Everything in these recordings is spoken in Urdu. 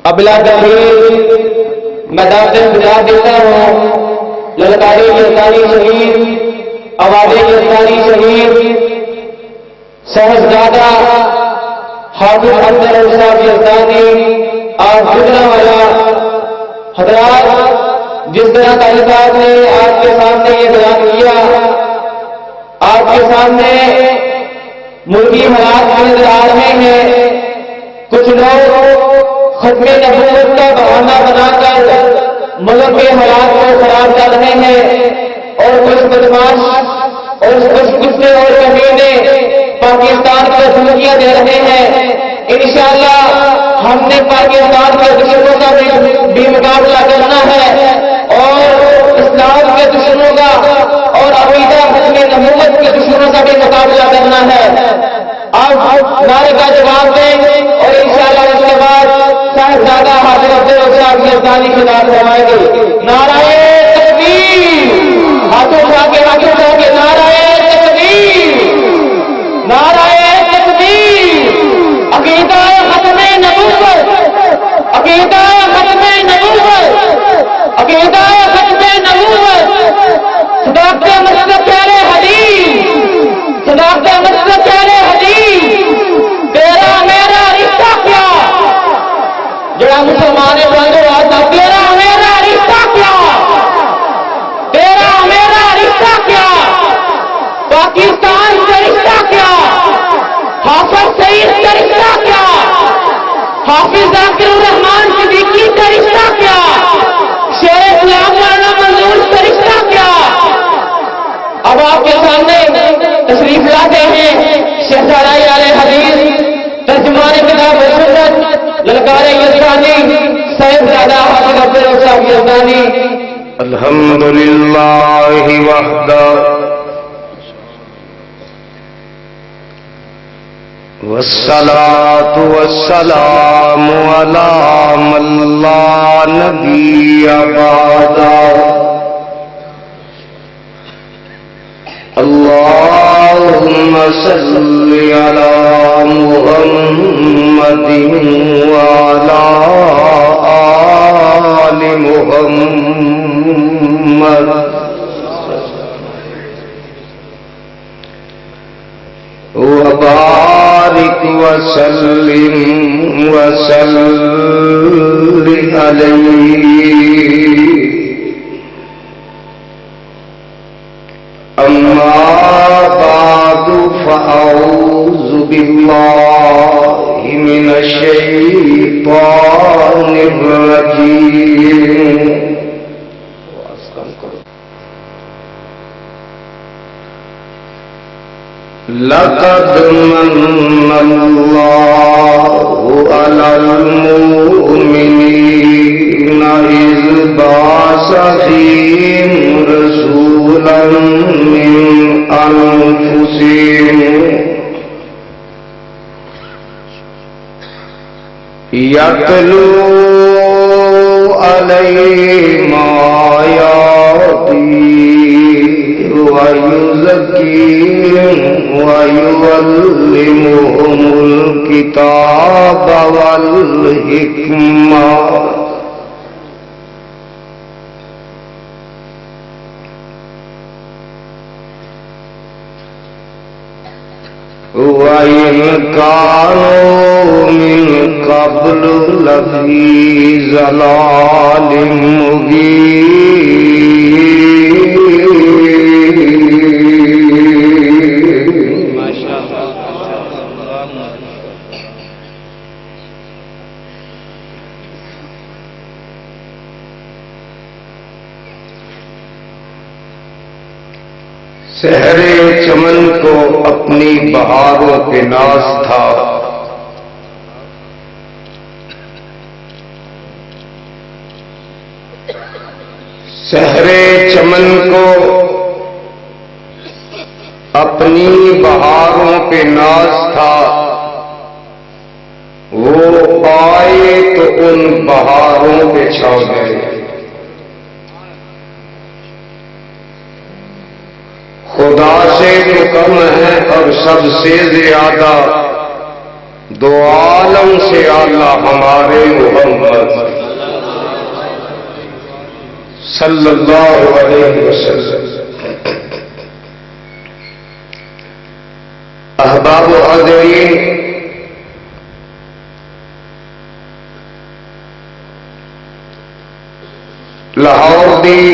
ابلا تخیر میں داخل بجا دیتا ہوں للکاری یزدانی شہید آواز یزدانی شہید صاحبزادہ حافظ افضل صاحب یزدانی آج گزرا والا حضرات، جس طرح کا صاحب نے آپ کے سامنے یہ بیان کیا، آپ کے سامنے ملکی حالات نظر آ رہے ہیں۔ کچھ لوگ ختم نبوت کا بہانہ بنا کر ملک کے حالات کو خراب کر رہے ہیں، اور کچھ بدماش اور کچھ غصے اور کمینے پاکستان کو دھمکیاں دے رہے ہیں۔ انشاءاللہ ہم نے پاکستان کے دشمنوں کا بھی مقابلہ کرنا ہے، اور اسلام کے دشمنوں کا اور عقیدہ ختم نبوت کے دشمنوں کا بھی مقابلہ کرنا ہے۔ آپ نعرے کا جواب دیں، اور انشاءاللہ اس کے بعد صاحبزادہ حافظ افضل صاحب یزدانی خطاب فرمائیں گے۔ نعرہ تکبیر، ہاتھوں اٹھا کے نعرہ تکبیر، نعرہ تکبیر، عقیدہ ختم نبوت، عقیدہ ختم نبوت، عقیدہ ختم نبوت، صداقت مصطفی پیارے حدیث، صداقت مصطفی پیارے حدیث، تیرا میرا رشتہ کیا، جڑا مسلمان بندو آتا، تیرا میرا رشتہ کیا، تیرا میرا رشتہ کیا، پاکستان سے رشتہ کیا، حافظ سعید کا رشتہ کیا، حافظ ذاکر الرحمان صدیقی کا رشتہ کیا، شیر اسلام مولانا منظور کا رشتہ کیا۔ اب آپ کے سامنے تشریف لاتے ہیں شہزادہ اہل حدیث، ترجمان کتاب و سنت، للکار یزدانی، صاحبزادہ حافظ افضل صاحب یزدانی۔ الحمدللہ وحدہ والصلاة والسلام علی من لا نبی بعدہ۔ اللہم صل علی محمد وعلی آل محمد وبارك وسلم عليه۔ أما بعد فأعوذ بالله من الشيطان الرجيم۔ لقد من الله على المؤمنين إذ بعث فيهم رسولا من أنفسهم يتلو عليهم آياته ويزكيهم ويعلمهم الكتاب والحكمة وإن كانوا من قبل لفي ضلال مبين۔ شہر چمن کو اپنی بہاروں پہ ناز تھا، شہر چمن کو اپنی بہاروں پہ ناز تھا، وہ آئے تو ان بہاروں پہ چھا گئے۔ خدا سے تو کم ہے اور سب سے زیادہ، دو عالم سے اعلیٰ ہمارے محمد۔ صلی اللہ علیہ وسلم۔ احباب و حاضرین، لاہور دی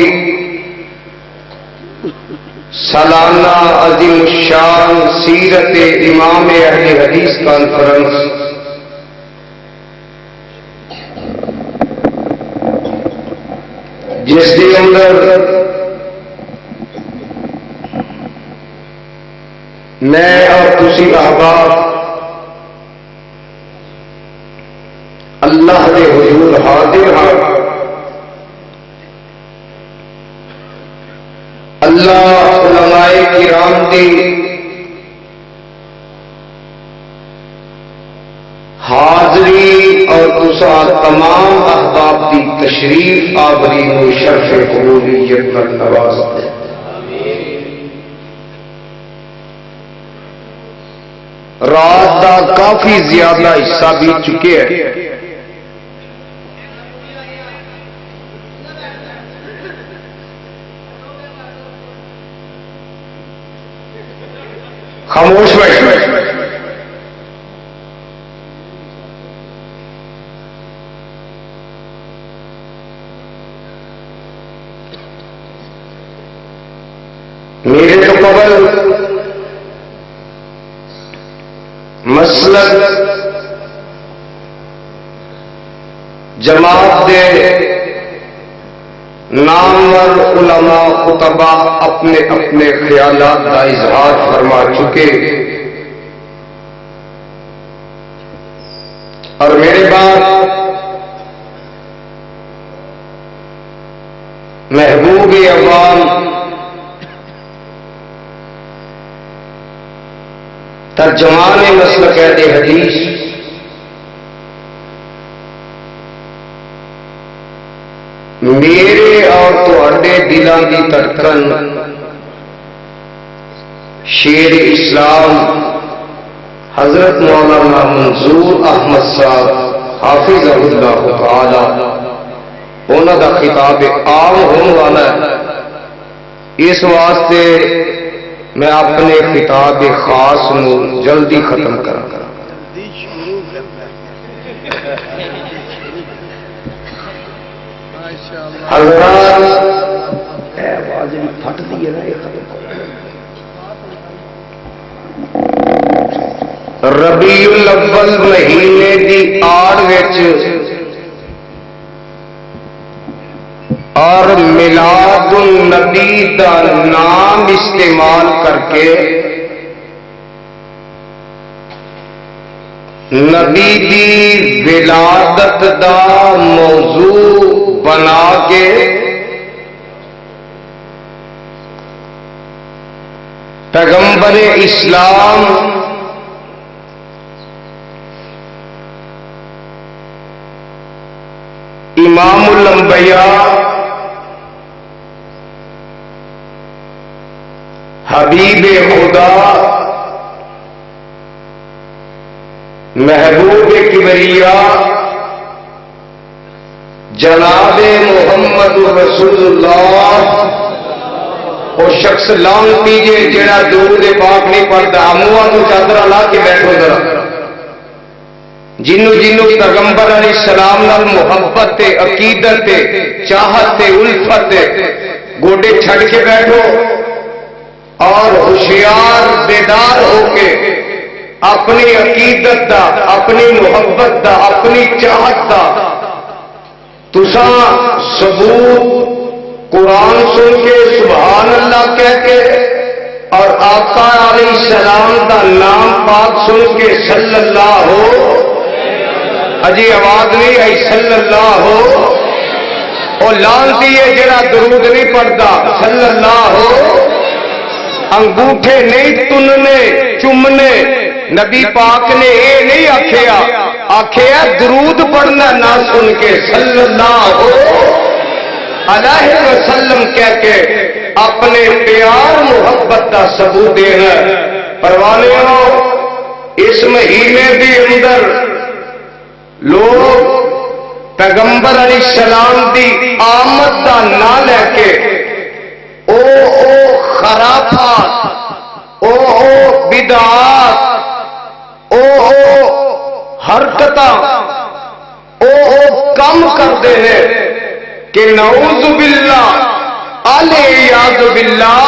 سالانہ عظیم الشان سیرت امام اہل حدیث کانفرنس جس کے اندر میں اور تسی احباب اللہ دے حضور حاضر ہاں۔ اللہ علماء کرام دی حاضری اور تسا تمام احباب دی تشریف آوری و شرف قبولیت پر نواز دے۔ رات دا کافی زیادہ حصہ بھی چکے ہیں، خاموش بیٹھ۔ میرے تو قبل مسلک جماعت دے نامور علماء خطبہ اپنے اپنے خیالات کا اظہار فرما چکے، اور میرے بعد محبوب عوام ترجمان مسلک اہل حدیث میرے اور تواڈے دلاں دی دھڑکن شیر اسلام حضرت مولانا منظور احمد صاحب حافظ اللہ تعالی انہوں کا خطاب عام ہونے والا ہے، اس واسطے میں اپنے خطاب خاص نو جلدی ختم کراں۔ حضرات آواز پھٹ دی ہے نا، یہ ختم کرو۔ ربیع الاول مہینے دی آڑ وچ اور میلاد النبی دا نام استعمال کر کے نبی دی ولادت دا موضوع بنا کے پیغمبر اسلام امام الانبیاء حبیب خدا محبوب کبریا جناب محمد رسول اللہ وہ شخص لانتی جڑا درود پاک نہیں پڑھتا، منہ تو چادر لا کے بیٹھو ذرا، جنوں پیغمبر علیہ السلام نال محبت عقیدت چاہت الفت گوڈے چھڑ کے بیٹھو اور ہوشیار بیدار ہو کے اپنی عقیدت دا، اپنی محبت دا، اپنی چاہت دا تساں ثبوت قرآن سن کے سبحان اللہ کہہ کے اور آقا علیہ السلام دا نام پاک سن کے صلی اللہ ہو، اجی آواز نہیں آئی صلی اللہ ہو، اور لانتی ہے جڑا درود نہیں پڑھتا صلی اللہ ہو، انگوٹھے نہیں تننے چومنے، نبی پاک نے یہ نہیں آکھیا، آکھیا درود پڑھنا نہ سن کے صلی اللہ علیہ وسلم کہہ کے اپنے پیار محبت کا ثبوت دینا۔ پروانیوں، اس مہینے کے اندر لوگ پیغمبر علیہ السلام دی آمد دا نہ لے کے او خرافات، او بدعات، او حرکتاں، او کم کرتے ہیں کہ نعوذ باللہ الیاذ باللہ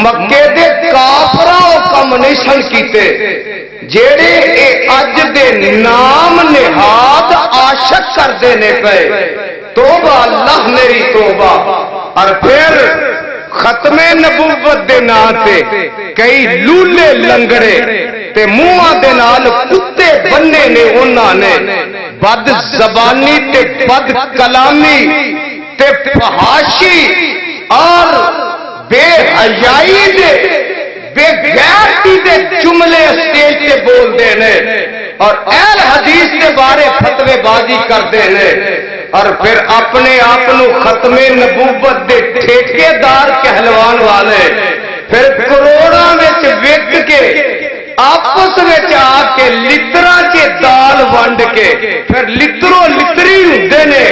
مکے دے کافراں کم نہیں سن کیتے جیڑے اے اج دے نام نہاد عاشق کرتے نے پے. توبہ اللہ میری توبہ. اور پھر ختم نبوت دے نام تے کئی لولے لنگڑے تے منہاں دے نال کتے بننے نے انہاں نے بد زبانی تے بد کلامی تے فحاشی اور بے حیائی دے بے غیرتی دے جملے اسٹیج تے بول دے نے اور اہل حدیث کے بارے فتوے بازی کرتے ہیں اور پھر اپنے آپ ختم نبوت دے ٹھیکیدار کہلوان والے پھر کروڑاں وچ وک کے آپس میں آ کے لترا کے دال ونڈ کے پھر لترو لتری ہوندے نے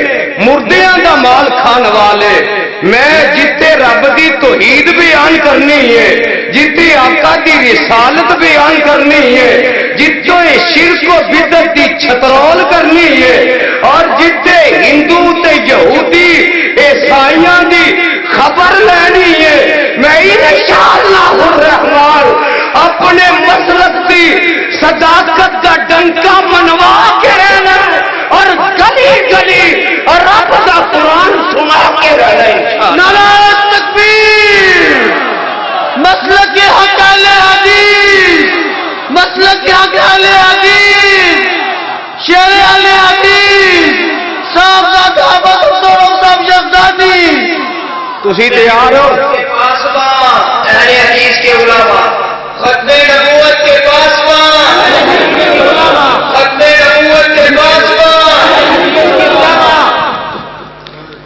مردیاں دا مال کھان والے. میں جتے رب دی توحید بیان کرنی ہے، جتے آقا دی رسالت بیان کرنی ہے، جتوں شرک و بدعت دی چھترول کرنی ہے اور جتے ہندو تے یہودی عیسائیاں دی خبر لینی ہے، میں انشاءاللہ الرحمن اپنے مسلک کی صداقت کا ڈنکا منوا کے رہنا اور گلی گلی اور رب کا قرآن سنا کے رہنا. نعرہ تکبیر. مسلک کے حق اہل حدیث، مسلک کے حق اہل حدیث، شیر اہل حدیث صاحب صاحب شفدادی. تسی تیار ہو؟ پاسبان اہل حدیث کے علماء، ختم نبوت کے پاسبان، ختم نبوت کے پاسبان.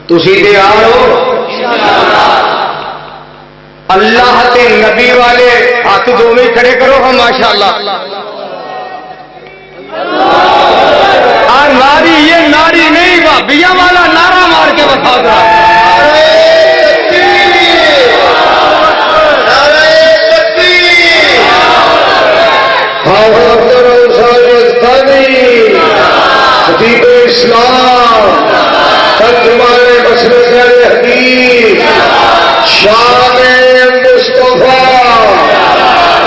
تسی تیار ہو؟ اللہ تے نبی والے ہاتھ دونوں کھڑے کرو ہم ماشاءاللہ. ناری یہ ناری نہیں بھابیاں والا نعرہ مار کے بتا رہا. خطیب اسلام ترجمان مسلک اہل حدیث شان مصطفیٰ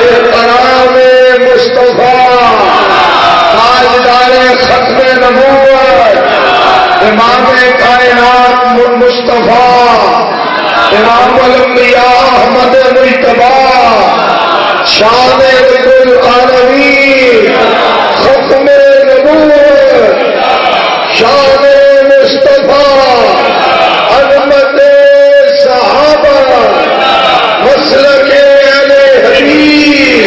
احترام مصطفیٰ تاجدار ختم نبوت امام کائنات مصطفیٰ امام الانبیاء احمد مجتبیٰ شان رب العالمین ختم نبوت شان مصطفیٰ عظمت صحابہ مسلک اہل حدیث.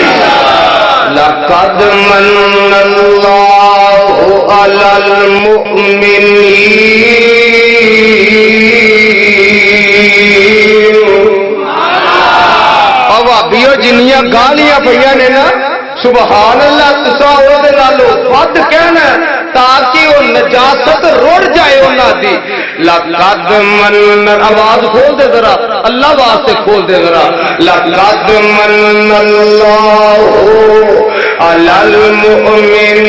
لقد من اللہ علی المؤمنین. بھابیو جنیاں گالیاں پہ نے نا سبحان اللہ تسا وہ ود کہنا تاکہ وہ نجاست رڑ جائے انہوں دی. لقد من آواز کھول دے ذرا اللہ واسطے کھول دے ذرا. لقد من اللہ علی المؤمنین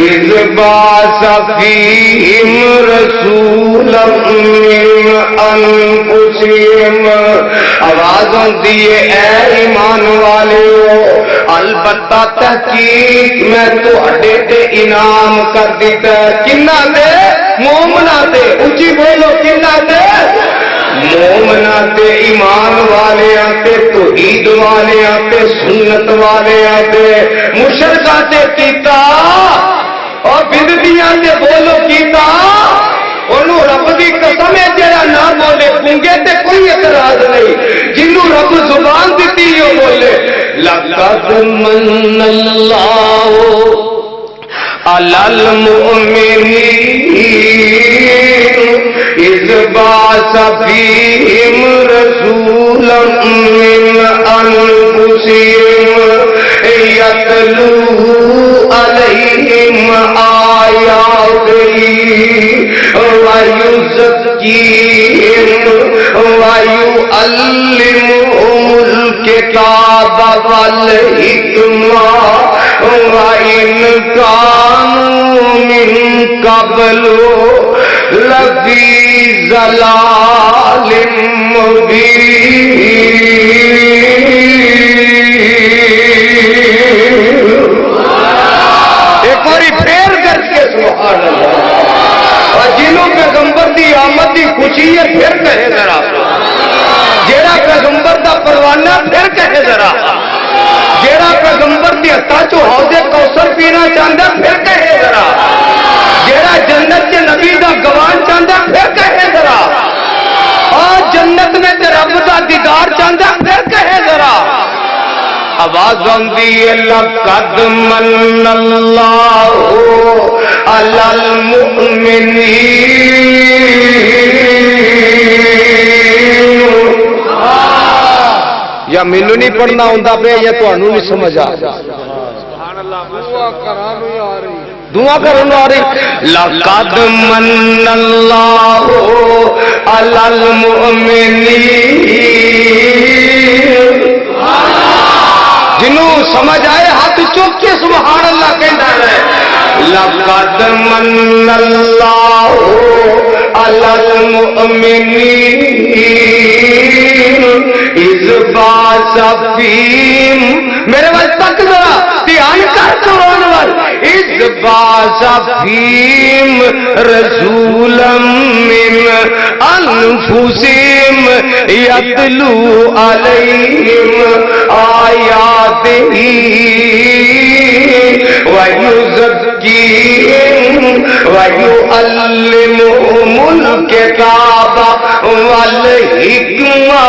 اذ بعث فیہم رسولا من انفسہم. آواز ہوندی ہے اے ایمان والےو البتہ تحقیق میں تہاڈے تے انعام کر دیتا ہے. کنہ دے؟ مومناں تے. اونچی بولو کنہ دے؟ مومناں تے ایمان والیاں تے توحید والیاں تے سنت والیاں تے مشرکاں تے کیتا اور بدعتیاں تے بولو کیتا. انہوں رب دی قسم ہے جڑا نہ بولے گونگے تے کوئی اعتراض نہیں، جنوں رب زبان دیتی وہ بولے. لقد من اللہ علی المؤمنین اذ بعث فیہم رسولا من انفسہم یتلو علیہم وَيُعَلِّمُهُمُ الْكِتَابَ وَالْحِكْمَةَ وَإِنْ كَانُوا مِنْ قَبْلُ لَفِي ضَلَالٍ مُبِينٍ۔ ایک باری پھر کر کے سبحان اللہ۔ اور جنہوں پیغمبر دی آمد دی خوشی ہے پھر کہے ذرا، جیڑا پیغمبر دا پروانہ پھر کہے ذرا، جیڑا پیغمبر دی ہتھاں چوں حوض کوثر پینا چاہندا پھر کہے ذرا، جیڑا جنت کے نبی دا گوان چاہندا پھر کہے ذرا، اور جنت میں تے رب دا دیدار چاہندا پھر کہے ذرا۔ آواز آندی ہے لقد من اللہ علی المؤمنین۔ یا مینوں نہیں پڑھنا ہوندا پیا یا تانوں نہیں سمجھ آ سبحان اللہ، دعا کرن آ رہی لقد من اللہ علی المؤمنین۔ جنہوں سمجھ آئے ہاتھ چوک کے سبحان اللہ کہنا ہے۔ لقد من اللہ علی المؤمنین اذ بعث فیہم، میرے وال تک ذرا دھیان کر قرآن وال، اذ بعث فیہم رسولا من انفسہم یتلو علیہم آیاتہ وَيُزَكِّيهِمْ وَيُعَلِّمُهُمُ الْكِتَابَ وَالْحِكْمَةَ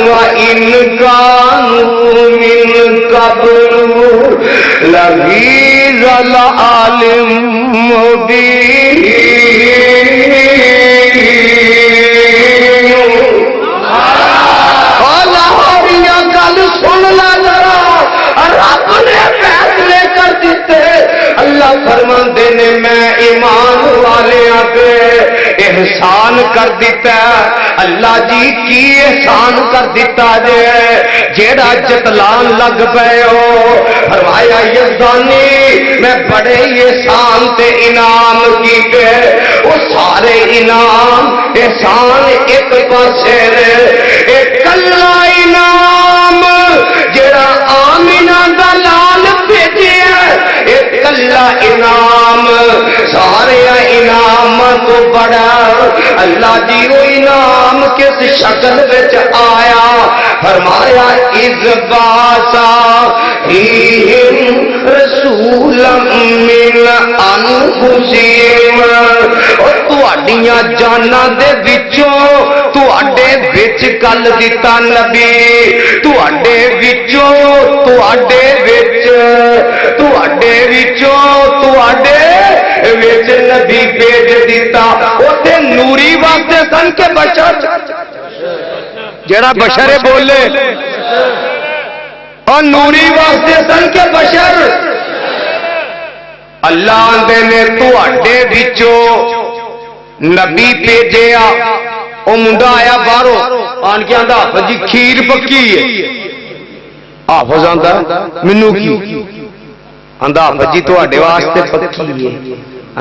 وَإِنْ كَانُوا مِنْ قَبْلُ لَفِي ضَلَالٍ مُبِينٍ۔ رب نے فیصلے کر دیتے، اللہ فرماندے نے میں ایمان والیاں پہ احسان کر دیتا ہے۔ اللہ جی کی احسان کر دیتا جے جیڑا جتلان لگ پئے ہو، فرمایا یزدانی میں بڑے احسان تے انعام کیتے، وہ سارے انعام احسان ایک پاسے رے، ایک کلا انعام جیڑا آمینہ دا لال بھیجیا، ایک کلا انعام سارے انعام تو بڑا۔ اللہ جی وہ انعام کس شکل وچ آیا، فرمایا اذ بعث فیہم رسولا من انفسہم، اور تہاڈیاں جاناں دے وچوں تہاڈے وچ کل دتا نبی، تہاڈے وچوں تہاڈے وچ تہاڈے وچوں تہاڈے وچ نبی بھیج دیتا۔ اوتے نوری واسطے سن کے بشر، جڑا بشر بولے، اور نوری واسطے سن کے بشر۔ اللہ آندے نے تہاڈے وچوں نبی بھیجیا۔ وہ منڈا آیا باہروں آن کے آندا حافظ جی کھیر پکی ہے، حافظ آندا مینوں کی، آندا حافظ جی تہاڈے واسطے پکی ہے،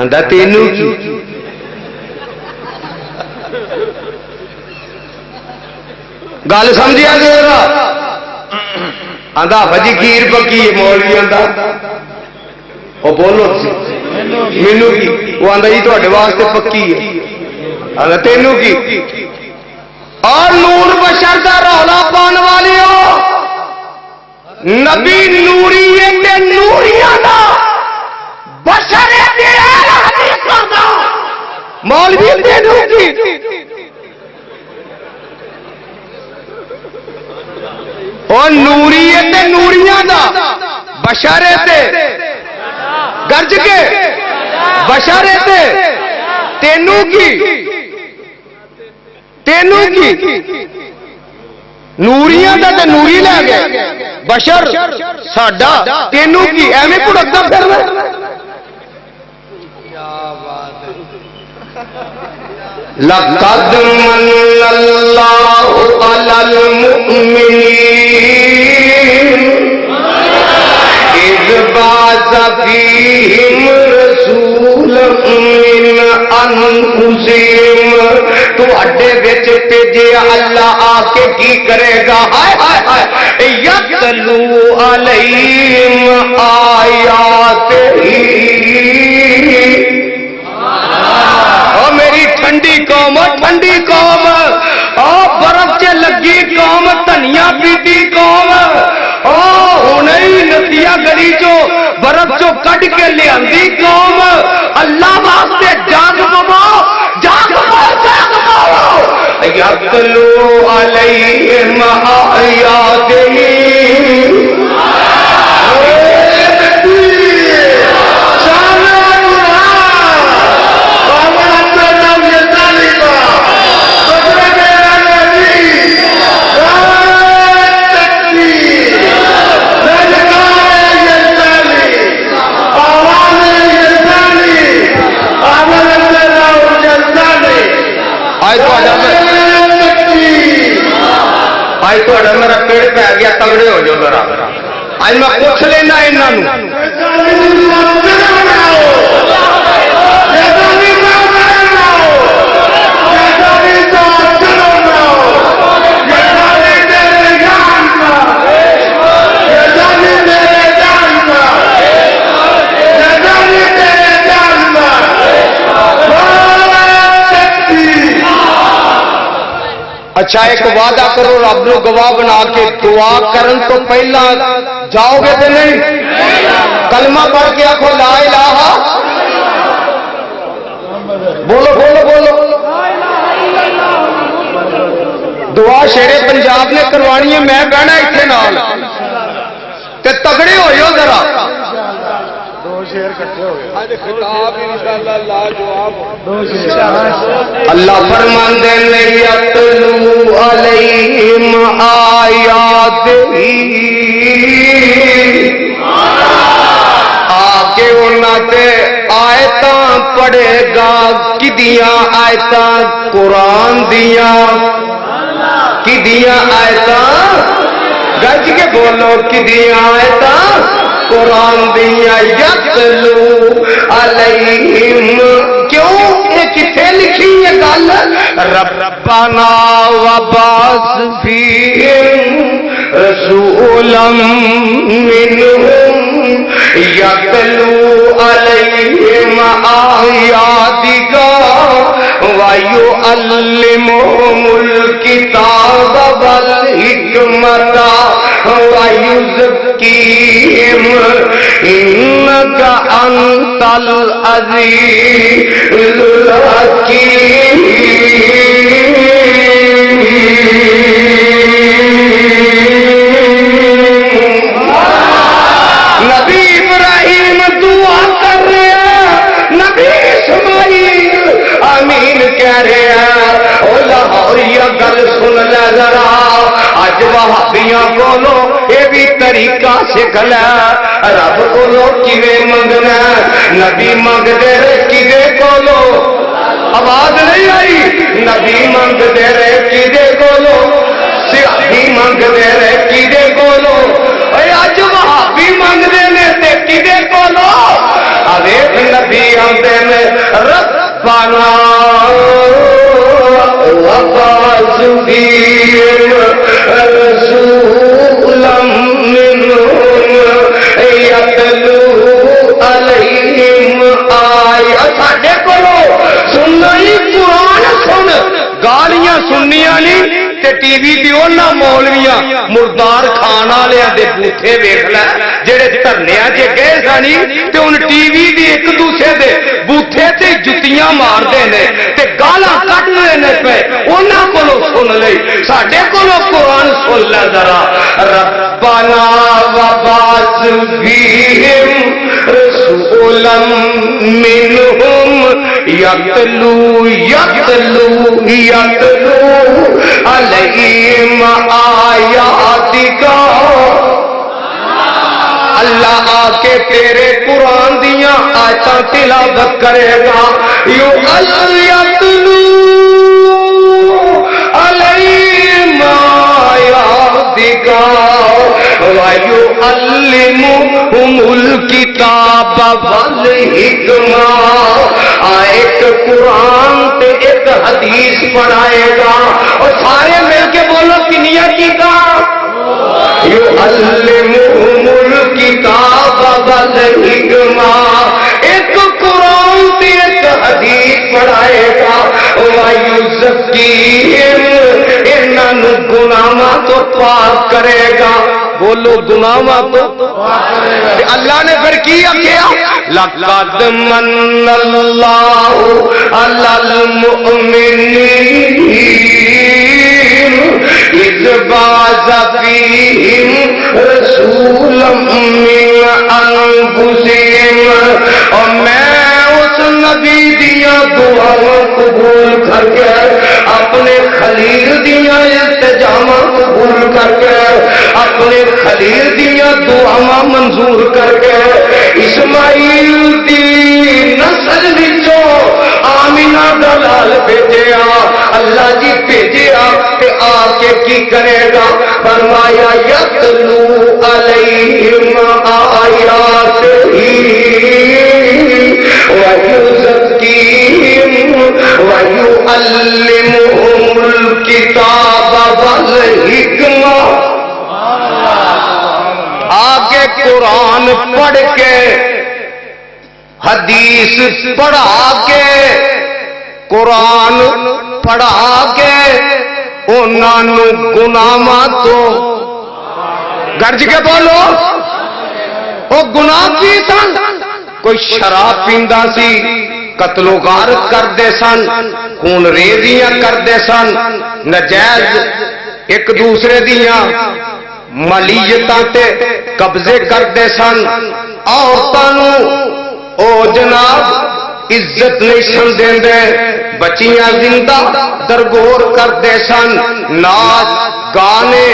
آندا تینوں کی۔ گل سمجھیا جی ذرا، آندا حافظ جی کھیر پکی ہے، مولوی آندا او بولو مینوں کی، وہ آندا جی تہاڈے واسطے پکی ہے، آندا تینوں کی۔ اور نور بشر دا رولا پان والی ہو، نبی نوری تے نوریاں دا بشر تے حدیثاں دا مولوی تینوں کی۔ اور نوری تے نوریاں دا بشر تے گرج کے بشر تے تینوں کی، تینوں کی نوریاں دا تے نوری لے گئے، بشر ساڈا تینوں کی، ایویں بھڑکدا پھرنا۔ لقد من اللہ علی المؤمنین اذ بعث فیہم رسولا من انفسہم تو اڈے وچ بھیجے اللہ آ کے کی کرے گا ہائے ہائے ہائے یتلو علیہم آیاتہ میری ٹھنڈی قوم ٹھنڈی قوم برف چ لگی قوم دھنیا پیتی قوم ہی نتیا گلی چو برف چو کٹ کے لیا قوم اللہ واسطے جاگ پو جاگ یتلو علیہم آیاتہ میرا پیڑ پی گیا تگڑے ہو جاؤ ذرا اج میں پوچھ لینا انہوں اچھا ایک وعدہ کرو رب نو گواہ بنا کے دعا کرن تو پہلا جاؤ گے تو نہیں کلمہ پڑھ کے آخو لا الہ بولو بولو بولو دعا شیرے پنجاب نے کروانی ہے میں بہنا اتنے نال تے تگڑے ہو جاؤ ذرا اللہ فرماندے نے یتلو علیہم آیاتہ آکے انہاں تے آیتاں پڑھے گا کدیاں آیتاں قرآن دیاں کدیاں آیتاں گج کے بولو کدیاں آیتاں قرآن دیا یتلو علیہم کیوں یہ کتنے لکھی یہ گل ربنا وبعث فیہم رسولا منہم یتلو علیہم آیاتک ویعلمہم الکتاب والحکمت ویزکیہم انک انت العزیز الحکیم نبی ابراہیم دعا کر رہے ہیں نبی اسماعیل آمین کہہ رہے ہیں او لاہوریا گل سن لے ذرا اج وہابیاں کولو یہ بھی طریقہ سکھ لے رب کولو کیویں منگنا نبی منگدے رہے کدے کولو آواز نہیں آئی نبی منگدے رہے کدے کولو سیاسی منگدے رہے کدے کولو اج وہابی منگتے نے کدے کولو ویخ نبی آتے نے ربنا وبعث فیہم رسولا منہم یتلو علیہم آیاتہ ساڈے کولو سننا ہی قرآن سن گالیاں سننیاں نہیں تے ٹی وی دی انہاں مولویاں مردار کھان والے دے بوتھے ویکھ لے جڑے دھرنیاں چ گئے سانی تے ان ٹی وی دی ایک دوسرے دے بوتھے تے جتیاں ماردے نے تے گالاں کڈدے نے پے انہاں کولوں سن لئی ساڈے کولوں قرآن سن لے ذرا ربنا وبعث فیہم رسولا منہم یتلو علیہم آیاتک اللہ آ کے تیرے قرآن دیاں آیتاں تلاوت کرے گا یتلو علیہم آیاتک وَيُعَلِّمُهُمُ الْكِتَابَ وَالْحِکْمَةَ۔ ایک قرآن تے ایک حدیث پڑھائے گا، اور سارے مل کے بولو کنیا کتاب، یُعَلِّمُهُمُ الْكِتَابَ وَالْحِکْمَةَ، ایک قرآن تے ایک حدیث پڑھائے گا، وَيُزَكِّيهِمْ، انہاں گناہاں تو پاک کرے گا۔ بولو گناہاں تو اللہ نے پھر کیا لَقَدْ مَنَّ اللَّهُ عَلَى الْمُؤْمِنِينَ إِذْ بَعَثَ فِيهِمْ رَسُولًا مِّنْ أَنفُسِهِمْ، اور میں اس نبی دیا دعاواں قبول کر کے، اپنے خلیل دیا التجاواں قبول کر کے، اپنے خلیل دیا دعاواں منظور کر کے، اسماعیل دی نسل وچوں آمینہ دا لال بھیجیا، اللہ جی بھیجیا تے آ کے کی کرے گا؟ فرمایا یتلو علیہم آیاتہ وَيُزَكِّيهِمْ وَيُعَلِّمُهُمُ الْكِتَابَ وَالْحِکْمَةَ۔ آگے قرآن پڑھ کے، حدیث پڑھا کے، قرآن پڑھا کے انہاں نو گناہاں تو گرج کے بولو، او گناہ کی سن؟ کوئی شراب پیندا سی، قتل و غارت کردے سن، خون ریزیاں کردے سن، نجائز ایک دوسرے دیاں مالیتاں تے قبضے کردے سن، عورتاں نو او جناب عزت نہیں سن دیندے، بچیاں زندہ درگور کردے سن، ناچ گانے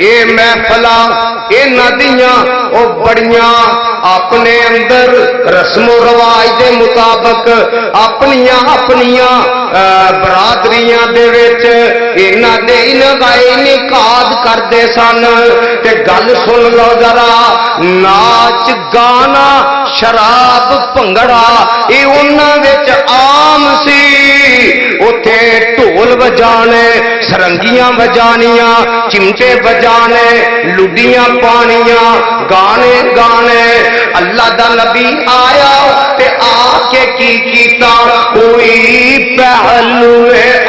اے محفلاں اے ندیاں او بڑیاں اپنے اندر رسم و رواج دے مطابق اپنیاں برادریاں دے وچ انہاں دے انعقاد کردے سن۔ تے گل سن لو ذرا، ناچ گانا شراب بھنگڑا اے انہاں وچ عام سی، اوتھے ڈھول بجانے، سرنگیاں بجانیاں، چمٹے بجانے، لڈیاں پانیاں، گانے گانے۔ اللہ دا نبی آیا تے آ کے کی کیتا؟ کوئی پہلو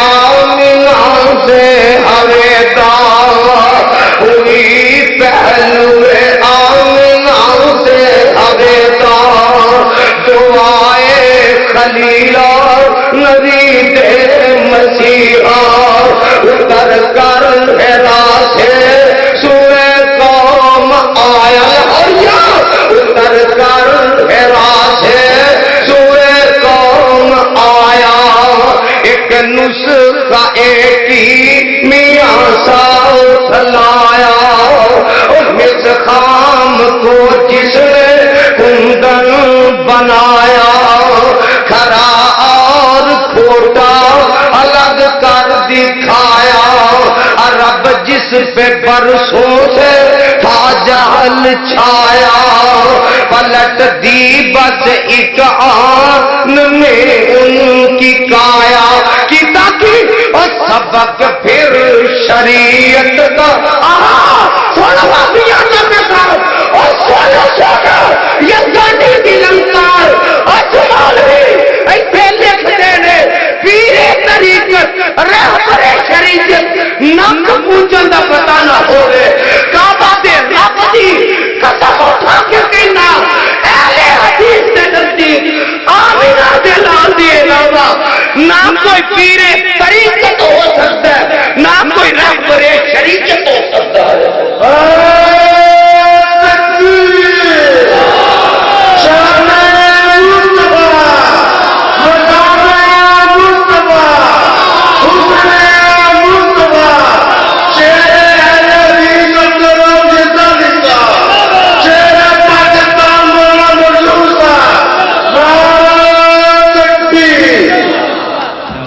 آمنہ سے حویدار، کوئی پہلو آمنہ سے حویدار، دعائے خلیلہ نبی دے مسیحا، اتر کر حرا سے سوئے قوم آیا، اتر کر حرا سے سوئے قوم آیا، ایک نسخہ ایک ہی میاں سا لایا، اس خام کو جس نے کندن بنایا، کھرا اور کھوٹا الگ کر دکھایا، رب جس پہ برسوں سے تھا جہل چھایا، پلٹ دی بس ایک آن میں ان کی کایا، کی تاکہ اور سبق پھر شریعت کا سونا باقیاں نہ کر، اور سونا سونا یہ گاڑی دی لنکار اجمال بھی ایسے لکھ دینے، پیرے طریقت رہبر شریعت نک پوچھن دا پتہ نہ ہوئے، کعبہ دے رب دی قسم اٹھا کے کہنا، اہل حدیث دے نزدیک آمینہ دے لال دی علاوہ نہ کوئی پیرے طریقت ہو سکتا ہے، نہ کوئی رہبر شریعت ہو سکتا ہے۔ شاہ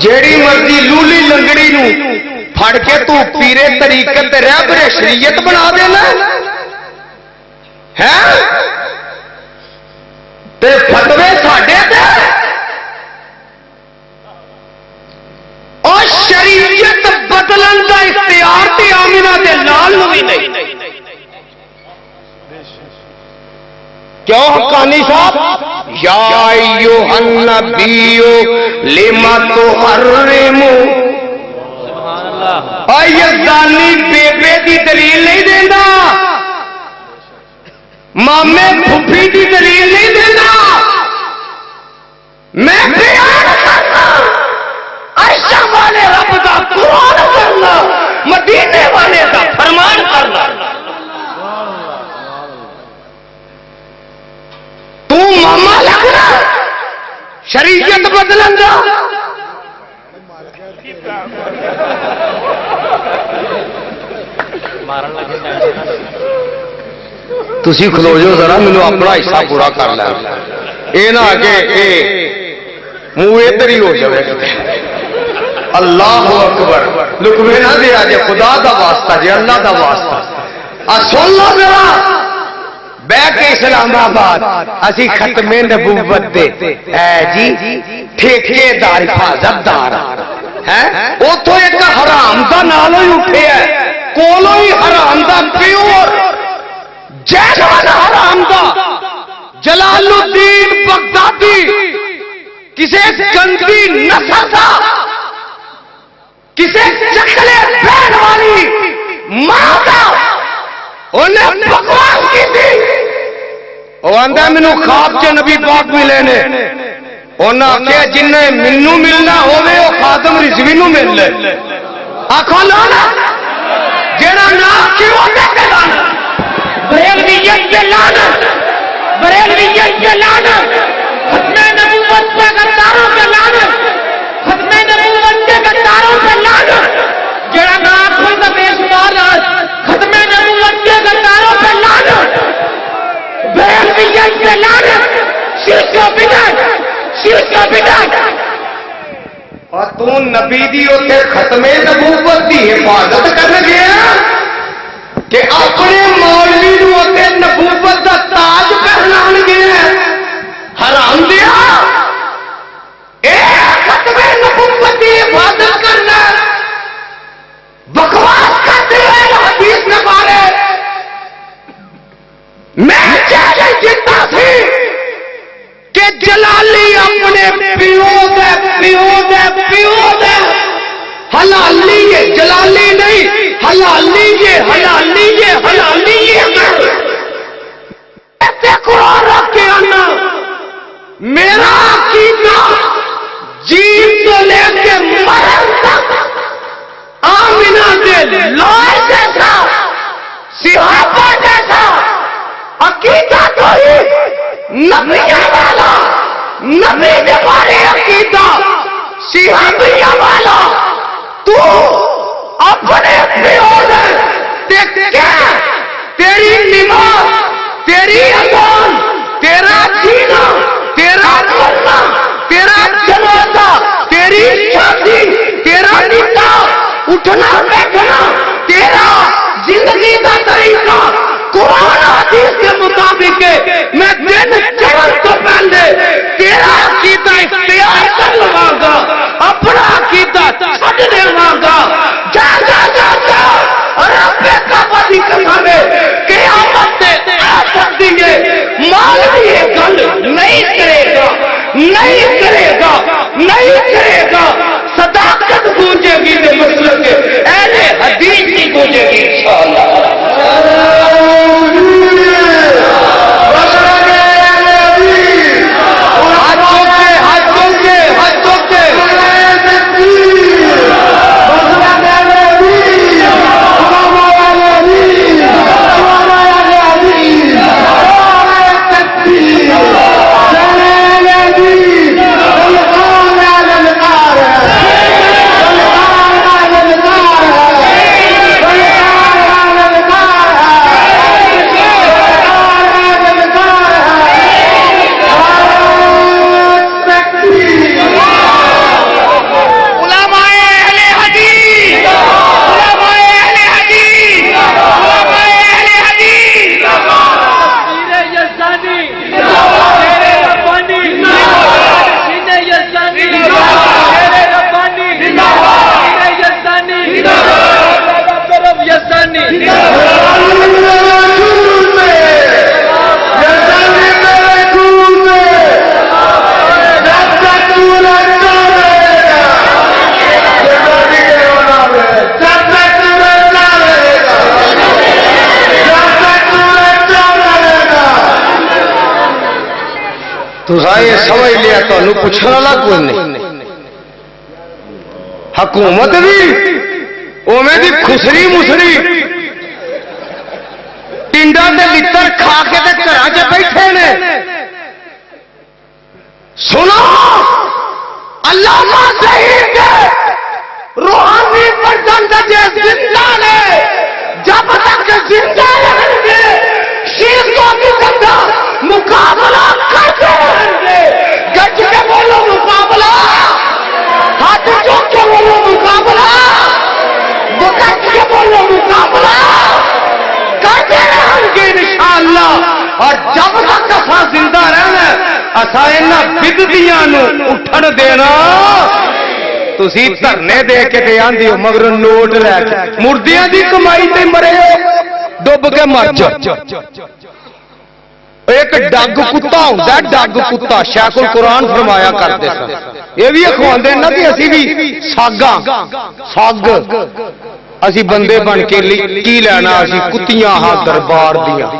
جیڑی مرضی لولی لنگڑی نو پھڑ کے تو پیرے طریقت رہبر شریعت بنا دینا ہے تے فتوے ساڈے تے اور شریعت بدلن دا اختیار تے آمنہ دے لال نو بھی نہیں. کیوں حقانی صاحب؟ یا ایوہ النبیو لما تحرمو. اور یزدانی بیبے دی دلیل نہیں دینا، مامے پھپھی دی دلیل نہیں دینا. میں بیان کرنا عائشہ والے رب دا قرآن کرنا، مدینے والے دا فرمان کرنا. تو ماما لگنا شریعت بدلن دا. تسی کھلو جو ذرا مینو اپنا حصہ پورا کر لینا، یہ نہ کہ منہ ادھر ہی ہو جائے. اللہ اکبر لکمے نہ دیا جی، خدا دا واسطہ جی، اللہ دا واسطہ سن لو ذرا بہ کے اسلام آباد اسی ختم نبوت دے جی ٹھیکے دار حفاظت دار ہے. اتوں ایک حرام دا نالوں ہی اٹھے ہے، کولوں ہی حرام دا پیور جیسان حرام دا جلال الدین بغدادی کسے گندی نسل دا کسے چکلے بہن والی ماں دا انہیں بکواس کی تھی. وہ آندہ مینو خواب چ نبی پاک ملے نے، انہیں آخیا جنہیں مینو ملنا ہوئے وہ خادم رضوی نو مل لے. آخو لانا جڑا نہ کیوں دے لانا بریلویت کے لانا، بریلویت کے لانا، ختم نبوت کے غداروں کے لانا، ختم نبوت کے غداروں کے لانا. جڑا نہ کوئی تو بے شمار ختم نبوت کے غداروں کے لانا، بریلویت کے لانا، شرک و بدعت، شرک و بدعت. اور تو نبی دی اوتے ختم نبوت دی حفاظت کر گیا کہ اپنے مولوی نو اوتے نبوت دا تاج پہنان گیا. حرام دیا اے ختم نبوت دی حفاظت کرنا بکواس کرتے ہوئے حدیث کے بارے میں چیلنج جیتا سی کہ جلالی اپنے پیو دے حلال لیجیے، جلالی نہیں حلال لیجیے، حلال لیجیے، حلال لیجیے. قرآن رکھ کے آنا میرا عقیدہ جیب تو لے کے مرن تک آمینہ دے لائے جیسا صحابہ جیسا عقیدہ تو ہی نبیہ والا، نبی کے بارے عقیدہ صحابیہ والا. تو اپنے پیور تیری نماز، تیری اذان، تیرا جینا، تیرا مرنا، تیرا جنازہ، تیری شادی، تیرا نکاح، اٹھنا بیٹھنا، تیرا زندگی کا طریقہ قرآن حدیث کے مطابق ہے. میں دن چڑھن تو پہلے تیرا عقیدہ اختیار کر لوں گا، اپنا عقیدہ چھڈ دوں گا. جا جا جا جا اور اپنے کعبہ دی قسم ہے قیامت تے آ سکتی ہے مولوی یہ گل نہیں کرے گا، نہیں کرے گا، نہیں کرے گا. صداقت گونجے گی تے مسلک کے اہل حدیث کی گونجے گی انشاءاللہ. یہ سمجھ لیا تمہیں پوچھنے والا کوئی نہیں. حکومت بھی اوے دی خسری مسری ٹنڈا تے لتر کھا کے تے گھراں چ بیٹھے نے. سنو علامہ ظہیر کے روحانی پردن جے زندہ نے جب تک زندہ رہیں گے شیخوں کی زندہ مقابلہ کرتے رہیں گے. گج کے بولو مقابلہ, ہاتھ چوک کے بولو مقابلہ, گج کے بولو مقابلہ کرتے رہیں گے انشاءاللہ. اور جب تک اساں زندہ رہنا اساں انہاں بدعتیاں نو اٹھن دینا. تسی دھرنے دے کے تے آندی ہو مگر نوٹ لے کے مردیاں دی کمائی تے مرے ہو ڈب کے مر جا. ایک ڈگ کتا ہوتا ہے, ڈگ کتا شیخ القرآن فرمایا کرتے سن. یہ بھی اخواندے نا کہ اسی بھی ساگاں ساگ اسی بندے بن کے کی لینا, اسی کتیاں ہاں دربار دیاں.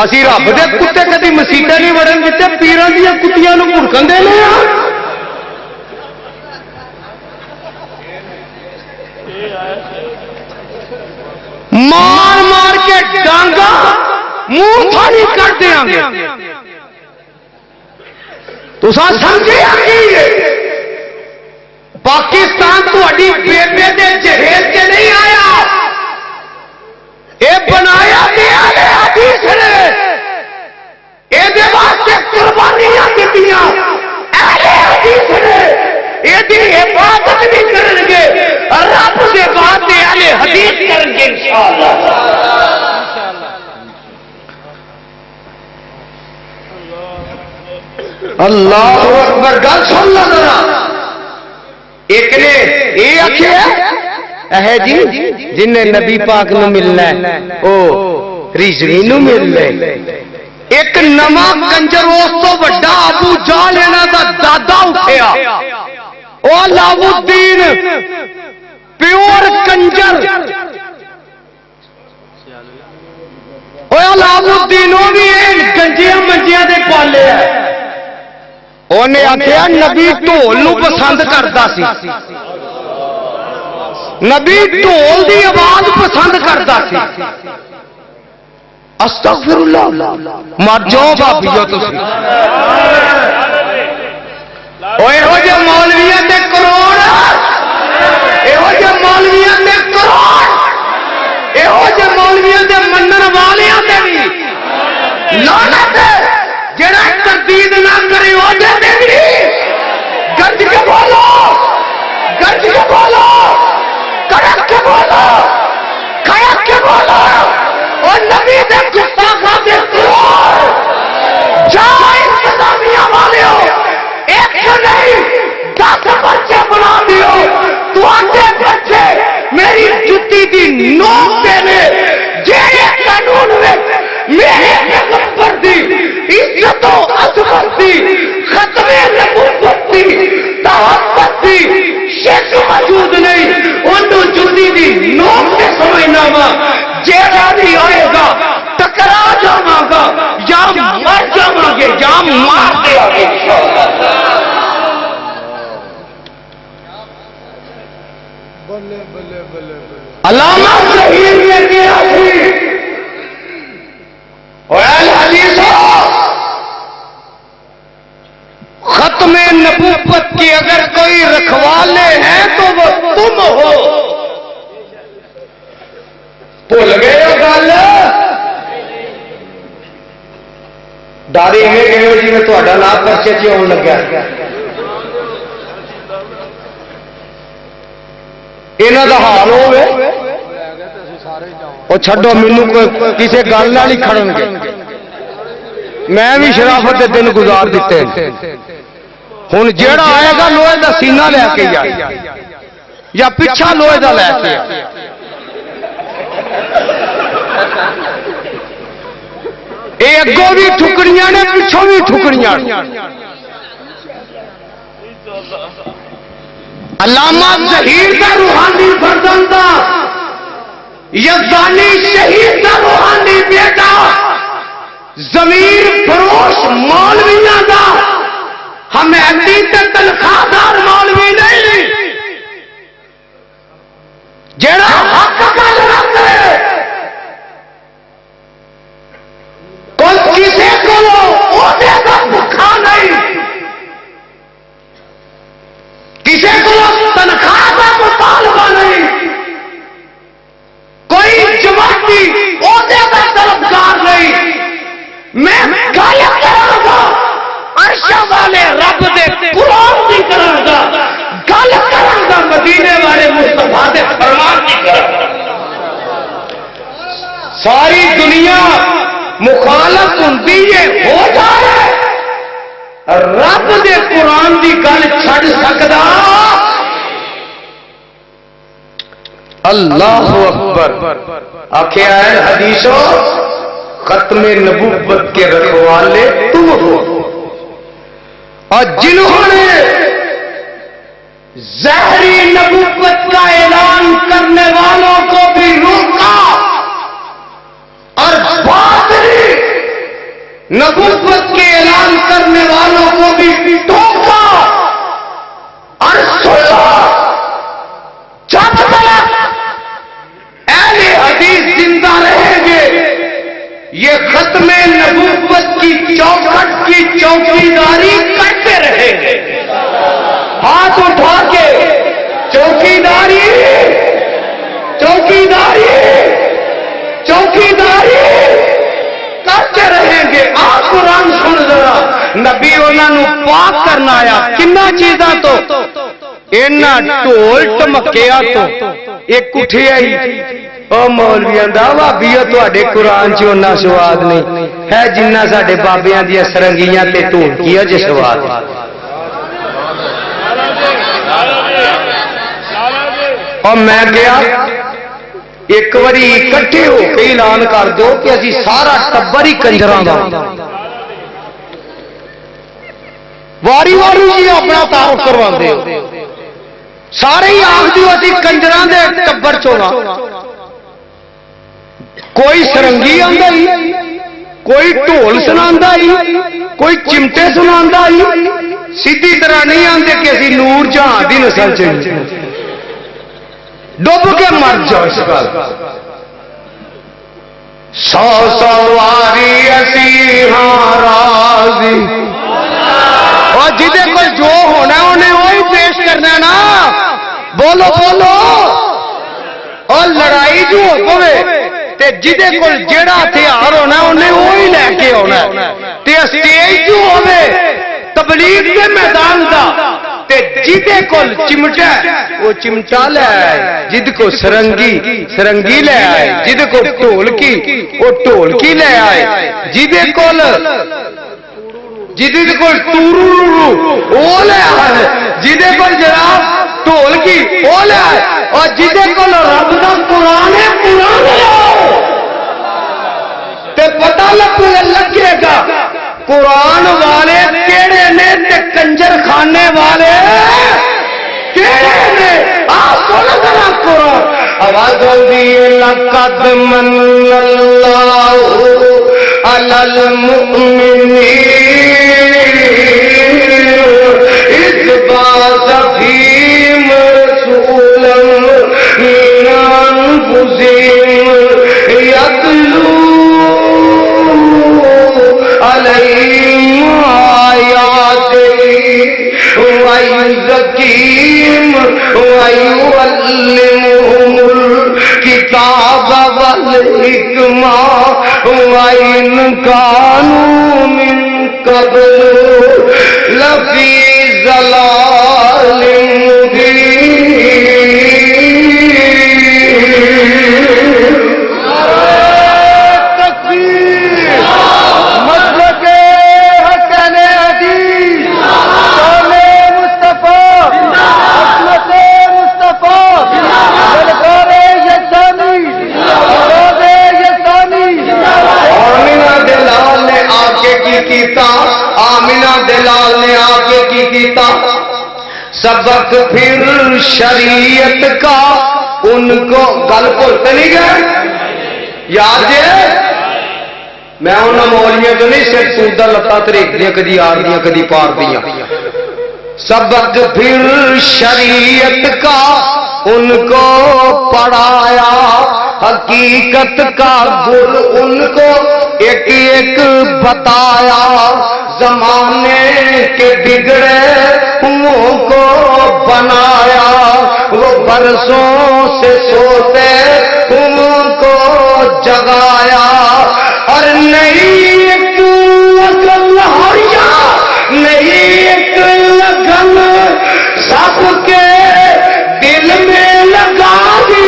اسی رب دے کتے کدی مسیطے نہیں وڑن دیتے, پیران دیا کتیاں نو بھڑکن دے لے. مار مار کے ڈانگا منہ تھانی کر دیا گے. تو سمجھے پاکستان تھوڑی بیبے دے جہیز کے نہیں آیا, یہ بنایا حدیث نے, یہ واسطے قربانیاں دیتیاں اہل حدیث نے, یہ حفاظت بھی کریں گے رب کے بعد اہل حدیث کریں گے انشاءاللہ. اللہ اکبر. گل سن لو ذرا. ایک نے یہ آخیا ہے جی جن نے نبی پاک نو ملنا ہے او رجوی نو ملنا ہے. ایک نواں کنجر اس تو بڑا ابو جہل انہاں دا دادا اٹھیا, او علاؤ الدین پیور کنجر. او علاؤ الدین وہ بھی گنجیاں منجیاں دے پالے ہے. انہیں آخیا نبی ڈھول نو پسند کرتا سی, نبی ڈھول دی آواز پسند کرتا سی. استغفر اللہ, مر جاؤ بابیو تسی. یہو جے مولویاں تے کروڑ, یہو جے مولویاں تے کروڑ, یہو جے مولویاں تے منن والیاں تے بھی لعنت ہے. جڑا تردید نہ کرے وہ دے دے. گرج کے بولو, گرج کے بولو, کڑک کے بولو, کڑک کے بولو. اور نبی دے گستاخاں دے کروڑ جاؤ انتظامیہ والے ہو, ایک نہیں 10 بچے بنا دیو. تو آتے بچے میری جتی دی نوک دینے جیڑے قانون میں میرے پیغمبر دی عزت و عظمت دی ختم نبوت دی تحفظ دی شک موجود نہیں. انہوں جتی دی نوک سے سمجھنا وا جیڑا نہیں ہوئے گا ٹکرا جاواں گا یا مر جاواں گے یا مار دے گے انشاءاللہ. علامہ ظہیر نے کیا تھی ختم نبوت کی اگر کوئی رکھوالے ہیں تو وہ تم ہو. بھول گئے ہو گل داری میں گئے جی میں تھوڑا نام پرچے چ آن لگا. یہاں کا حال ہوے وہ چھڈو مینوں کسی گل نہ نہیں کھڑن گے. میں بھی شرافت کے دن گزار دیتے. ہوں جیڑا آئے گا لوہے کا سینہ لے کے جائے یا پیچھا لوہے کا لے کے. یہ اگوں بھی ٹھکڑیاں نے پچھوں بھی ٹھکڑیاں. علامہ ظہیر کا روحانی فرزندہ یزدانی شہید کا روحانی بیٹا ضمیر فروش مولویاں دا حمیتی تے تنخواہ دار مولوی نہیں جڑا حق گل رکھے کوئی کسی کو عہدے کا بھکھا نہیں کسی کو تنخواہ کا مطالبہ نہیں کوئی جماعتی عہدے کا طلبگار نہیں میں گل کراں گا عرش والے رب دے قرآن کی کراں گا گل کراں گا مدینے والے مصطفیٰ دے فرمان کی کراں گا ساری دنیا مخالف ہوندی ہے ہو جائے رب دے قرآن دی گل چھڑ سکدا اللہ اکبر آخیا ہے حدیثوں ختم نبوت کے رکھوالے تم ہو اور جنہوں نے ظاہری نبوت کا اعلان کرنے والوں کو بھی روکا اور باطنی نبوت کے اعلان کرنے والوں کو بھی ٹوکا اور سنا جب تک اہل حدیث زندہ رہیں گے یہ ختم نبوت کی چوکھٹ کی چوکیداری کرتے رہیں گے ہاتھ اٹھا کے چوکیداری چوکیداری چوکیداری کرتے رہیں گے آپ قرآن سن ذرا نبی انہوں پاک کرنا آیا کنا چیزاں تو اینا ٹول ٹمکیا تو ایک اٹھے آئی او مولویاں دا بھابیو تواڈے قرآن چ اوناں سواد نہیں ہے جنہ ساڈے بابیاں دی سرنگیاں تے ٹولکیاں جے سواد اور میں گیا ایک واری اکٹھے ہو کے اعلان کر دو کہ اسی سارا ٹبر ہی کنجراں دا واری واری جی اپنا تعارف کرواندے ہو سارے ہی آخ دیو اسی کنجراں دے ٹبر چونا کوئی سرنگی آندا ہی کوئی ڈھول سناندا ہی کوئی چمٹے سناندا ہی سیدھی طرح نہیں آندے کہ اسی نور جہاں دی نسل چاہیے ڈوب کے مر جاؤ اس گل سو سواری اسی ہاں راضی اور جدے کوئی جو ہونا انہیں وہی پیش کرنا نا بولو بولو اور لڑائی جو ہوئے تے جدے کول جیڑا ہتھیار ہونا انہیں وہی لے کے آنا تے اسٹیج جو ہوئے تبلیغ کے میدان دا تے جدے کول چمٹا وہ چمٹا لے آئے جد کو سرنگی لے آئے جد کو ڈھولکی وہ ڈھولکی لے آئے جدے کول ٹورو وہ لے آئے جدے کول جناب ڈھولکی وہ لے آئے اور جدے کول رب دا قرآن ہے قرآن تے پتہ لگے گا قرآن والے کیڑے نے تے کنجر خانے والے کیڑے نے آپ سن ذرا قرآن آواز دی لقد من اللہ علی المؤمنین اذ بعث فیہم رسولا من انفسہم یتلو علیہم آیاتہ ویزکیہم ویعلمہم الکتاب والحکمہ وإن كانوا من قبل لفی ضلال مبین آمینہ دلال نے آگے کی کیتا سبق پھر شریعت کا ان کو گل بھولتے نہیں گئے یاد ہے میں انہوں مولویوں تو نہیں صرف سودا لتا تریک دیا کدی آر دیا کدی پار دیا سبق پھر شریعت کا ان کو پڑھایا حقیقت کا گل ان کو ایک ایک بتایا زمانے کے بگڑے ہوں کو بنایا وہ برسوں سے سوتے ہوں کو جگایا اور نئی ایک لگن ہریا نئی ایک لگن سب کے دل میں لگا دی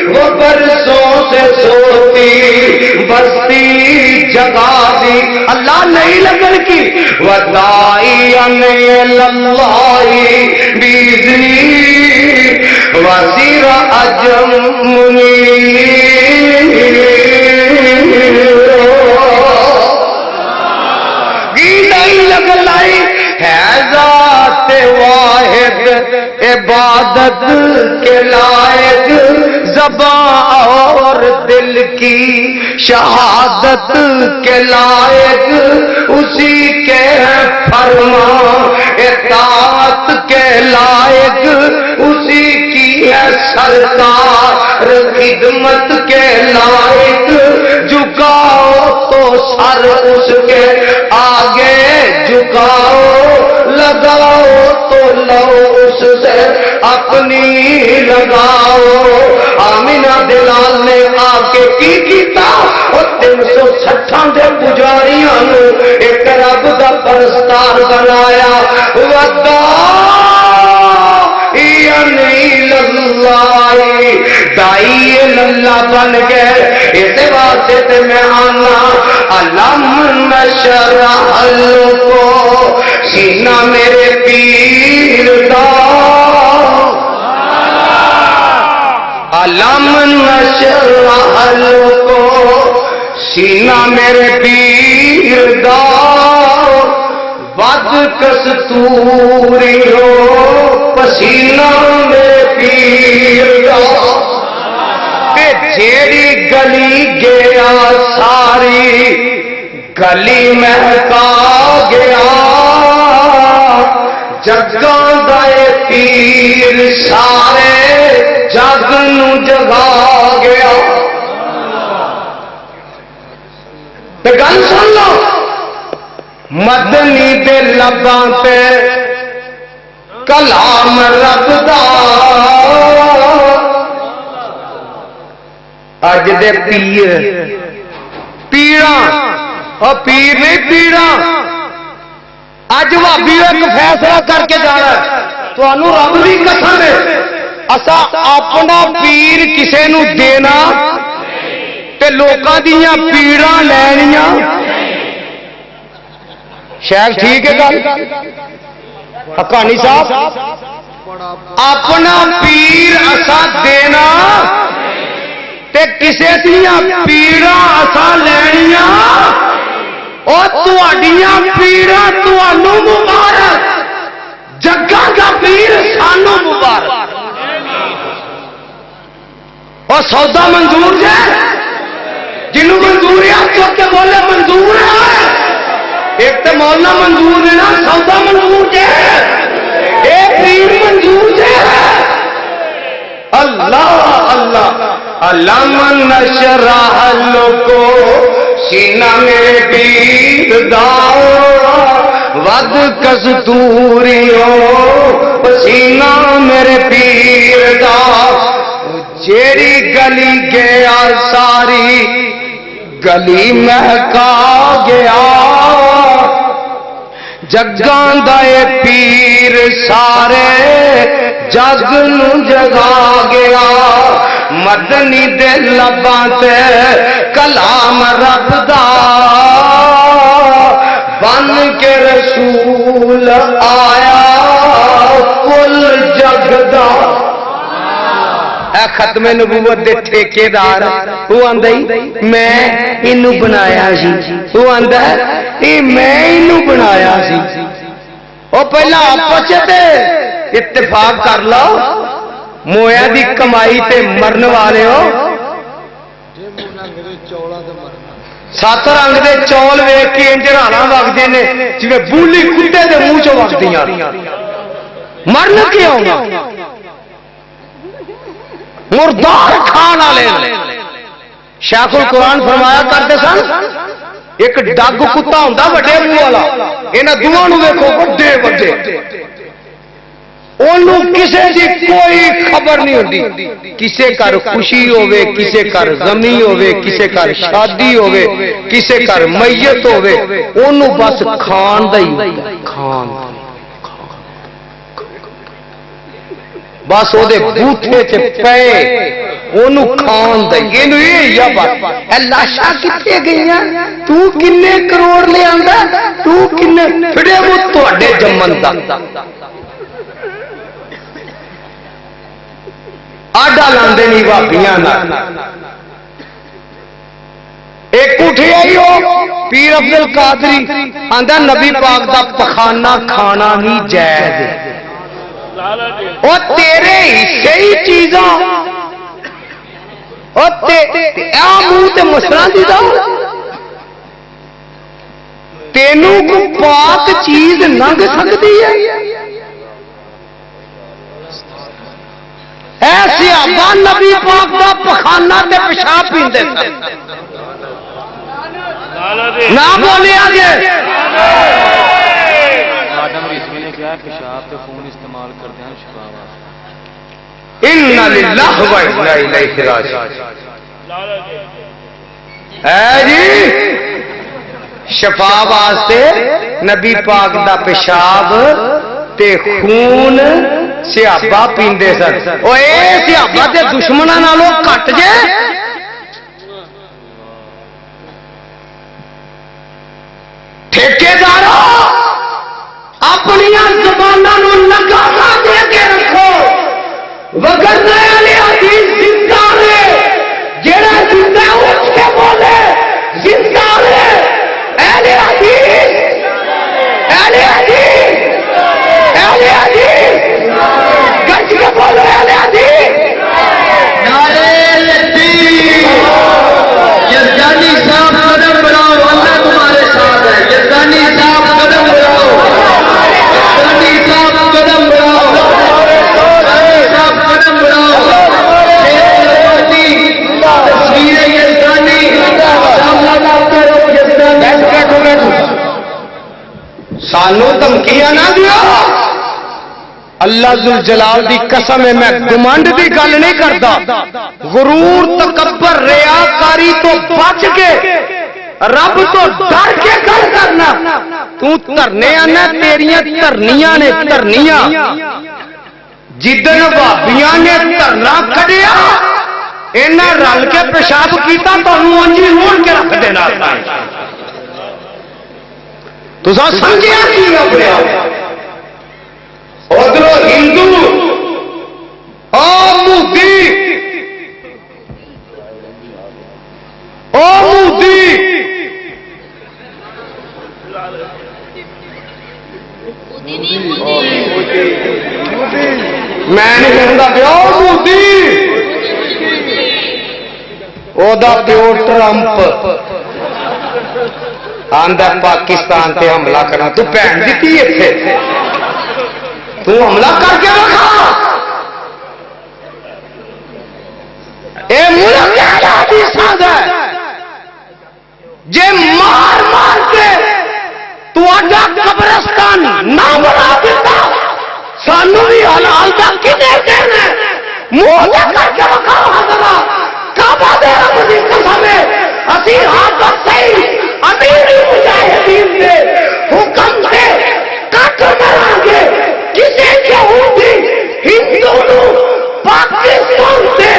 وہ برسوں سے سوتی بستی جگا دی اللہ نہیں لگن کی ودائین اللہ بیزنی وزیر اجم منیر نہیں لگن لائی ہے ذات واحد عبادت کے لائق زباں اور دل کی شہادت کے لائق اسی کے فرما اطاعت کے لائق اسی کی ہے سرکار خدمت کے لائق جھکاؤ تو سر اس کے آگے جھکاؤ لگاؤ تو لو اس سے اپنی لگاؤ آمینہ دلال نے آ کے کی کیتا اور 360 دے پجاریاں ایک رب دا پرستار بنایا دائی اللہ بن گئے اس واسطے تے میں آنا علم نشرح کو سینہ میرے پیر دا علم نشرح کو سینہ میرے پیر دا بد کستوری ہو پسینہ میرے پیر دا جیڑی گلی گیا ساری گلی مہکا گیا جگاں دے پیر سارے جگ نو جگا گیا تے گل سن لو مدنی دے لباں تے کلام رب دا اج دے پیر پیڑاں اور پیر نہیں پیڑاں اج بھابی ایک فیصلہ کر کے جانا تو انو رب دی قسم ہے اسا اپنا پیر کسے نو دینا تے لوکاں دیاں پیڑاں لینیاں شاید ٹھیک ہے گل حقانی صاحب اپنا پیر اسا دینا تے کسے دیاں پیڑاں اسا لینیاں او تواڈیاں پیڑاں تانوں مبارک جگہ دا پیر سانوں مبارک او سودا منظور جے جنوں منظور ہے چوک کے بولے منظور ہے ایک تو مولانا منظور ہے نا سودا منظور جے ایک پیر منظور جے اللہ اللہ علم نشرح کو سینہ میں پیر داؤ ود کستوری ہو پسینہ میرے پیر دا جیڑی گلی گیا ساری گلی مہکا گیا جگاں دے پیر سارے جگ نو جگا گیا مدنی دے لباں تے کلام رب دا بن کے رسول آیا کل جگ دا اے ختم نبوت دے ٹھیکیدار وہ آندا میں اینو بنایا سی وہ آندا میں اینو بنایا سی او پہلا آپس تے اتفاق کر لو مویا دی کمائی تے مرن والے ہو 7 رنگ دے چول ویک کے انج رانا وگدے نے جویں بولی کتے دے منہ چوں وگدیاں مرن کی آؤں مردار کھان والے شیخ القرآن فرمایا کرتے سن ایک ڈگ کتا ہوتا وڈے منہ والا یہاں دونوں ویکو وڈے وڈے انہوں کسے دی کوئی خبر نہیں ہوتی کسے کر خوشی ہوے کسے کر غمی ہوے کسے کر شادی ہوے کسے کر میت ہوے انہوں بس کھان دا ہی کھان بس وہ بوٹے چ پے انہوں کھان دے یہ یا بات لاشاں کتنے گئی تو کنے کروڑ لے آندا تو کنے پھڑے وہ تواڈے جمن دا آڈا لاندے نہیں بھابیاں نال ایک اٹھے آئی ہو پیر عبد القادری آندا نبی پاک دا پخانہ کھانا ہی جائز ہے وہ تیرے حصے ہی چیزاں منہ تے مسرا دی تینوں کو پاک چیز لنگ سکتی ہے ایسے آبا نبی پاک دا پخانہ تے پیشاب پیندے نہ بولیا جے پیشاب تے خون استعمال کرتے ہیں شفا انا للہ و انا الیہ راجعون اے جی شفا واسطے نبی پاک دا پیشاب تے خون سیابا پیندے سن او اے سیابا تے دشمناں نالوں کٹ جے ٹھیکیدارو اپنی زبانوں لگا دے کے رکھو وگرنہ علی حدیث زندہ ہے جڑا زندہ اٹھ کے بولے زندہ ہے اہل حدیث اہل حدیث اہل حدیث گج کے بولے اہل حدیث نعرہ تکبیر یزدانی صاحب قدم بڑھاؤ اللہ تمہارے ساتھ ہے یزدانی صاحب قدم بڑھاؤ سانو دھمکیاں نہ دیا اللہ ذل جلال دی قسم ہے میں گمنڈ دی گل نہیں کرتا غرور تکبر ریاکاری تو بچ کے رب تو ڈر کے گل کرنا تو ترنے آنا تیریاں ترنیاں نے ترنیاں جدن بھابیاں نے ترنا کھڑیا انہاں رل کے پیشاب کیتا تانوں انجی روڑ کے رکھ دینا تو سمجھیا کی اپنے ادھر ہندو مودی میں نہیں کہتا پیا مودی وہ پیو ٹرمپ آندا پاکستان تے حملہ کرنا تو بھن دیتی اتنے تو حملہ کر کے رکھا اے ملک جے مار مار کے تو آڈا قبرستان نہ بنا دیتا سانو بھی حلال دا کنے کہنا منہ کر کے رکھا حضرہ کعبہ دے رب دی قسم ہے اسی ہاتھ صحیح امیر مجاہدین نے حکم سے کٹ مرا گے کسی یہودی ہندو نو پاکستان سے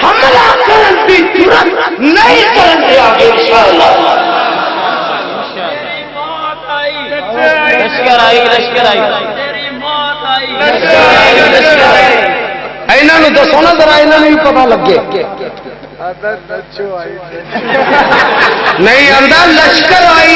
حملہ کرن دی جرات نہیں کرن دیا گے انشاءاللہ لشکر آئی تیری موت آئی انہوں نے دسو نا ذرا انہوں نے بھی پتا لگے نہیں آتا لشکر آئی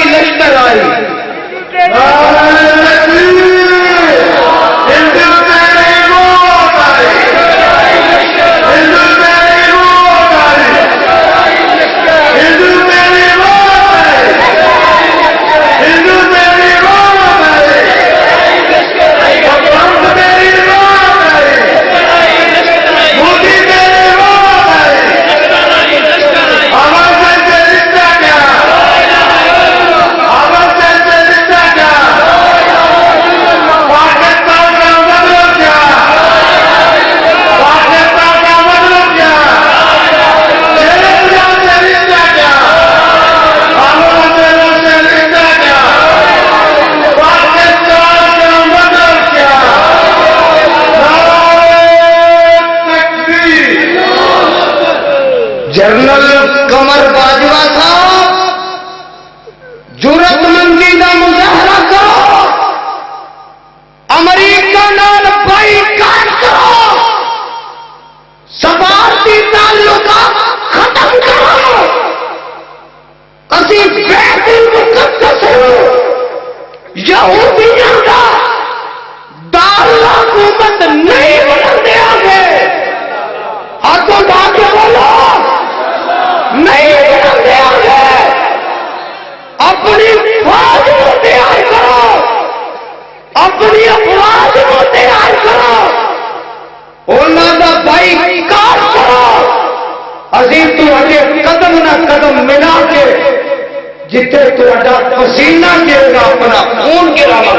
جنرل قمر باجوہ صاحب جرت مندی کا مظاہرہ کرو، امریکہ نال بائیکاٹ کرو، سفارتی تعلقات ختم کرو، اسی بیت المقدس یہودیاں کا دارالحکومت نہیں بنن دیا گے، ہاتھوں اٹھا کے بولو نہیں بنن دیا گے، اپنی فوج کو تیار کرو، اپنی افواج کو تیار کرو، انہوں کا بائیکاٹ کرو، اسی تواڈے قدم نہ قدم ملا کے جتنے تہاڈا پسینہ گرے گا اپنا خون گراوا